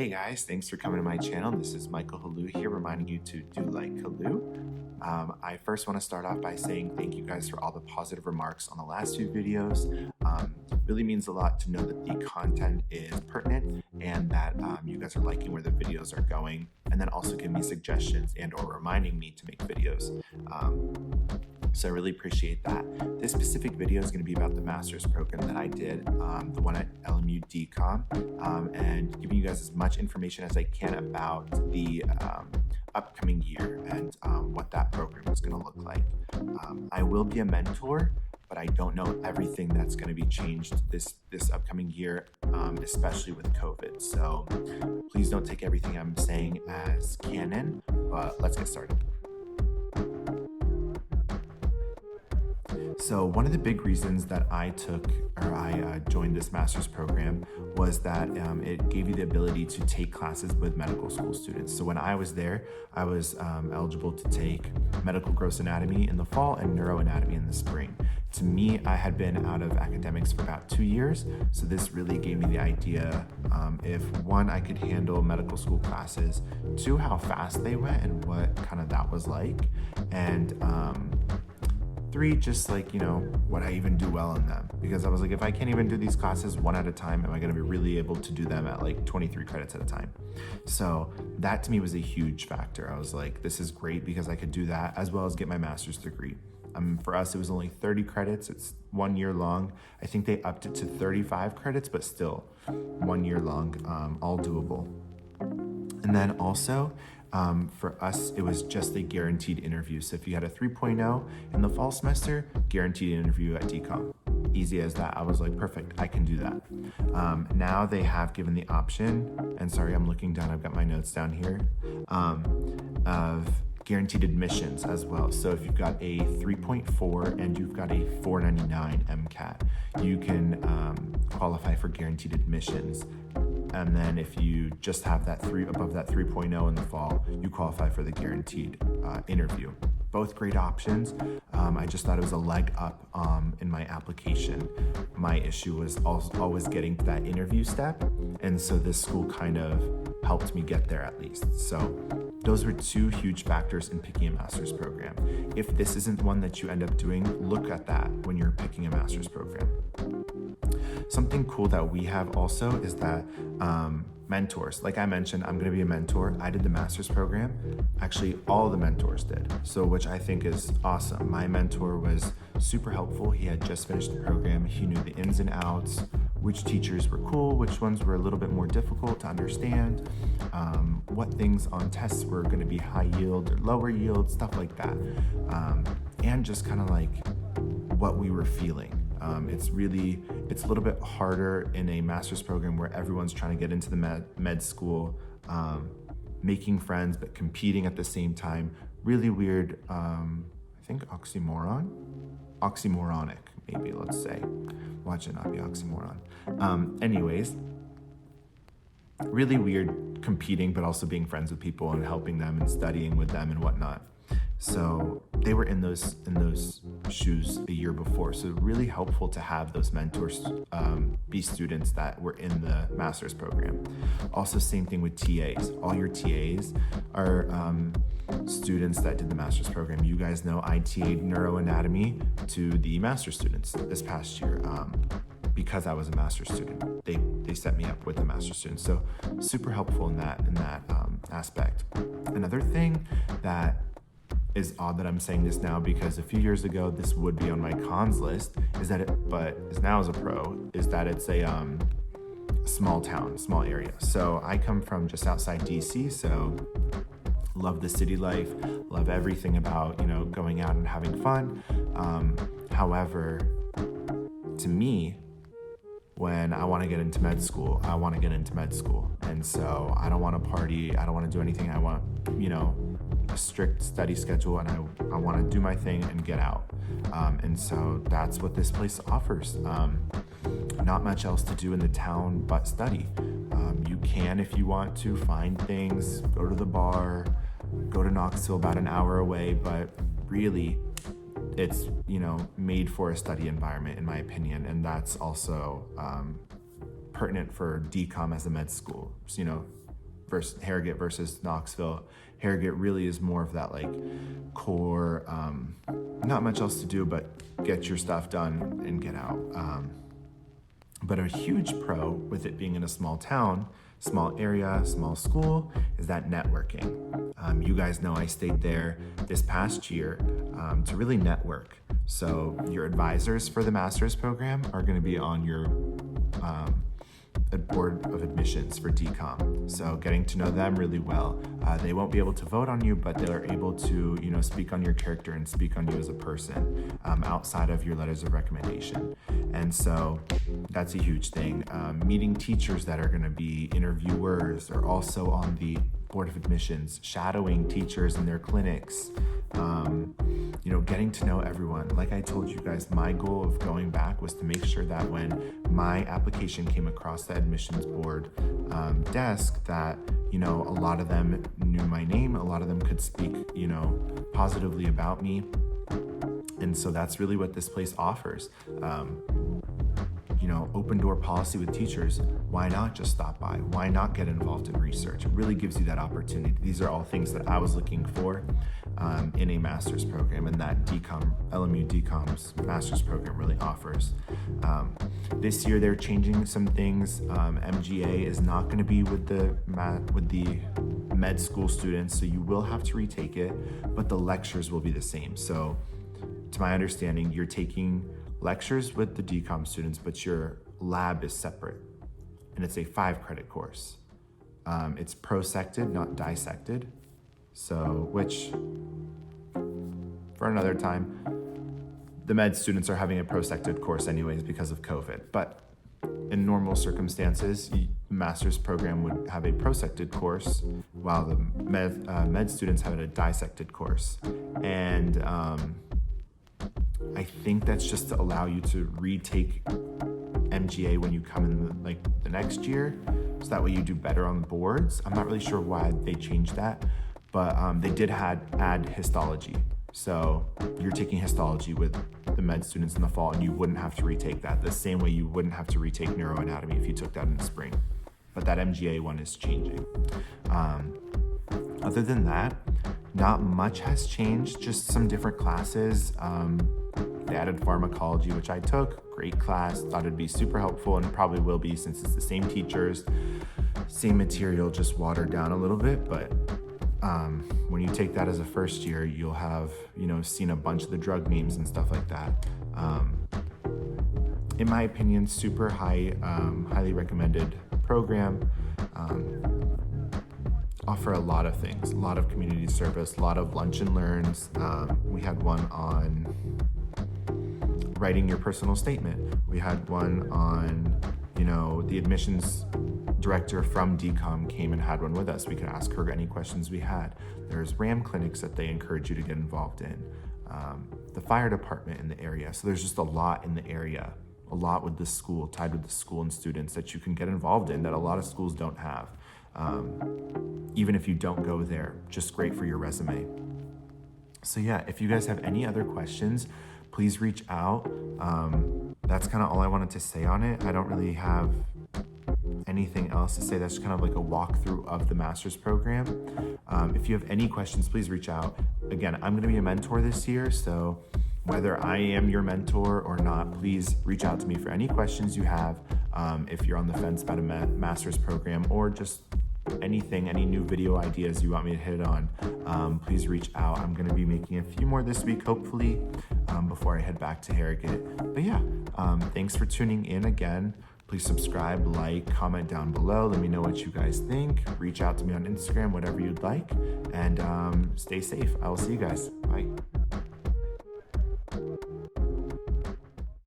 Hey guys, thanks for coming to my channel. This is Michael Halou here, reminding you to do like Halou. I first want to start off by saying thank you guys for all the positive remarks on the last few videos. It really means a lot to know that the content is pertinent and that you guys are liking where the videos are going, and then also give me suggestions and or reminding me to make videos. So I really appreciate that. This specific video is going to be about the master's program that I did, the one at LMU-DCOM, and giving you guys as much information as I can about the upcoming year and what that program is going to look like. I will be a mentor, but I don't know everything that's going to be changed this upcoming year, especially with COVID. So please don't take everything I'm saying as canon, but let's get started. So one of the big reasons that I joined this master's program was that it gave you the ability to take classes with medical school students. So when I was there, I was eligible to take medical gross anatomy in the fall and neuroanatomy in the spring. To me, I had been out of academics for about 2 years, so this really gave me the idea if one, I could handle medical school classes, two, how fast they went and what kind of that was like, and three, just like, would I even do well in them? Because I was like, if I can't even do these classes one at a time, am I going to be really able to do them at like 23 credits at a time? So that to me was a huge factor. I was like, this is great because I could do that as well as get my master's degree. For us, it was only 30 credits. It's 1 year long. I think they upped it to 35 credits, but still 1 year long, all doable. And then also, for us, it was just a guaranteed interview. So if you had a 3.0 in the fall semester, guaranteed interview at DCOM. Easy as that. I was like, perfect, I can do that. Now they have given the option, and sorry, I'm looking down, I've got my notes down here, of guaranteed admissions as well. So if you've got a 3.4 and you've got a 499 MCAT, you can qualify for guaranteed admissions. And then if you just have that above that 3.0 in the fall, you qualify for the guaranteed interview. Both great options. I just thought it was a leg up in my application. My issue was always getting to that interview step, and so this school kind of helped me get there at least. So those were two huge factors in picking a master's program. If this isn't one that you end up doing, look at that when you're picking a master's program. Something cool that we have also is that mentors. Like I mentioned, I'm going to be a mentor. I did the master's program. Actually, all the mentors did. So, which I think is awesome. My mentor was super helpful. He had just finished the program. He knew the ins and outs, which teachers were cool, which ones were a little bit more difficult to understand, what things on tests were going to be high yield or lower yield, stuff like that. And just kind of like what we were feeling. It's a little bit harder in a master's program where everyone's trying to get into the med school, making friends, but competing at the same time. Really weird, I think oxymoronic, maybe, let's say. Watch it not be oxymoron. Anyways, really weird competing, but also being friends with people and helping them and studying with them and whatnot. So they were in those shoes a year before. So really helpful to have those mentors be students that were in the master's program. Also, same thing with TAs. All your TAs are students that did the master's program. You guys know I TA'd neuroanatomy to the master's students this past year. Because I was a master's student, they set me up with a master's student. So super helpful in that aspect. Another thing that is odd that I'm saying this now, because a few years ago this would be on my cons list, but is now as a pro, is that it's a small town, small area. So I come from just outside DC, so love the city life, love everything about going out and having fun. However, to me, when I want to get into med school, I want to get into med school. And so I don't want to party. I don't want to do anything. I want, a strict study schedule, and I want to do my thing and get out. And so that's what this place offers. Not much else to do in the town but study. You can, if you want to, find things, go to the bar, go to Knoxville about an hour away, but really it's made for a study environment, in my opinion, and that's also pertinent for DCOM as a med school. So, versus Harrogate versus Knoxville. Harrogate really is more of that like core, not much else to do but get your stuff done and get out. But a huge pro with it being in a small town, small area, small school, is that networking. You guys know I stayed there this past year to really network. So your advisors for the master's program are going to be on your board of admissions for DCOM. So getting to know them really well. They won't be able to vote on you, but they're able to, speak on your character and speak on you as a person outside of your letters of recommendation. And so that's a huge thing. Meeting teachers that are going to be interviewers are also on the board of admissions, shadowing teachers in their clinics, getting to know everyone. Like I told you guys, my goal of going back was to make sure that when my application came across the admissions board desk, that, a lot of them knew my name, a lot of them could speak, positively about me. And so that's really what this place offers. Open door policy with teachers. Why not just stop by? Why not get involved in research? It really gives you that opportunity. These are all things that I was looking for in a master's program, and that LMU-DCOM's master's program really offers. This year they're changing some things. MGA is not going to be with the med school students, so you will have to retake it, but the lectures will be the same. So to my understanding, you're taking lectures with the DCOM students, but your lab is separate, and it's a 5-credit course. It's prosected, not dissected. So, which, for another time, the med students are having a prosected course anyways because of COVID. But in normal circumstances, the master's program would have a prosected course, while the med students have a dissected course. And I think that's just to allow you to retake MGA when you come in the next year, so that way you do better on the boards. I'm not really sure why they changed that, but they did add histology. So you're taking histology with the med students in the fall, and you wouldn't have to retake that the same way you wouldn't have to retake neuroanatomy if you took that in the spring. But that MGA one is changing. Other than that, not much has changed, just some different classes. They added pharmacology, which I took. Great class, thought it'd be super helpful, and probably will be since it's the same teachers, same material, just watered down a little bit. But when you take that as a first year, you'll have, seen a bunch of the drug names and stuff like that. In my opinion, super highly recommended program. Offer a lot of things, a lot of community service, a lot of lunch and learns. We had one on writing your personal statement. We had one on, the admissions director from DCOM came and had one with us. We could ask her any questions we had. There's RAM clinics that they encourage you to get involved in. The fire department in the area. So there's just a lot in the area, a lot with the school, tied with the school and students that you can get involved in that a lot of schools don't have. Even if you don't go there, just great for your resume. So yeah, if you guys have any other questions, please reach out. That's kind of all I wanted to say on it. I don't really have anything else to say. That's kind of like a walkthrough of the master's program. If you have any questions, please reach out. Again, I'm going to be a mentor this year, so whether I am your mentor or not, please reach out to me for any questions you have. If you're on the fence about a master's program, or just anything, any new video ideas you want me to hit on, please reach out. I'm going to be making a few more this week, hopefully, before I head back to Harrogate. But yeah, thanks for tuning in again. Please subscribe, like, comment down below. Let me know what you guys think. Reach out to me on Instagram, whatever you'd like. And stay safe. I will see you guys. Bye.